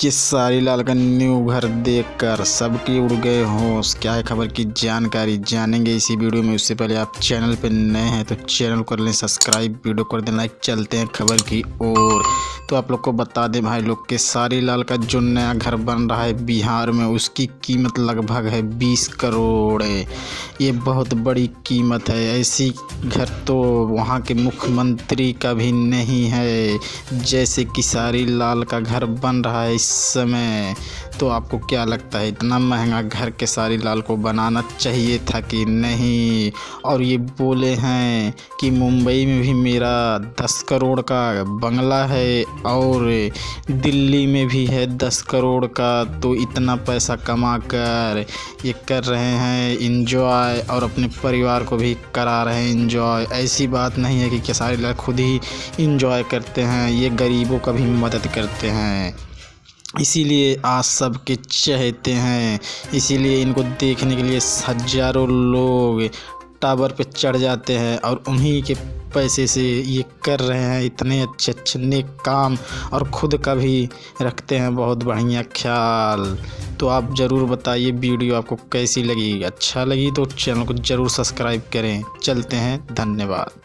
खेसारी लाल का न्यू घर देखकर सबके उड़ गए होश। क्या है खबर की जानकारी जानेंगे इसी वीडियो में। उससे पहले आप चैनल पर नए हैं तो चैनल कर लें सब्सक्राइब, वीडियो कर दें लाइक। चलते हैं खबर की ओर। तो आप लोग को बता दें भाई लोग, खेसारी लाल का जो नया घर बन रहा है बिहार में, उसकी कीमत लगभग है 20 करोड़। ये बहुत बड़ी कीमत है। ऐसी घर तो वहाँ के मुख्यमंत्री का भी नहीं है जैसे खेसारी लाल का घर बन रहा है इस समय। तो आपको क्या लगता है, इतना महंगा घर खेसारी लाल को बनाना चाहिए था कि नहीं? और ये बोले हैं कि मुंबई में भी मेरा 10 करोड़ का बंगला है और दिल्ली में भी है 10 करोड़ का। तो इतना पैसा कमा कर ये कर रहे हैं इंजॉय, और अपने परिवार को भी करा रहे हैं इंजॉय। ऐसी बात नहीं है कि खेसारी लाल खुद ही इंजॉय करते हैं, ये गरीबों का भी मदद करते हैं। इसीलिए आज सबके चहेते हैं, इसीलिए इनको देखने के लिए हजारों लोग टावर पे चढ़ जाते हैं और उन्हीं के पैसे से ये कर रहे हैं इतने अच्छे अच्छे नेक काम, और ख़ुद का भी रखते हैं बहुत बढ़िया ख्याल। तो आप ज़रूर बताइए वीडियो आपको कैसी लगी। अच्छा लगी तो चैनल को ज़रूर सब्सक्राइब करें। चलते हैं, धन्यवाद।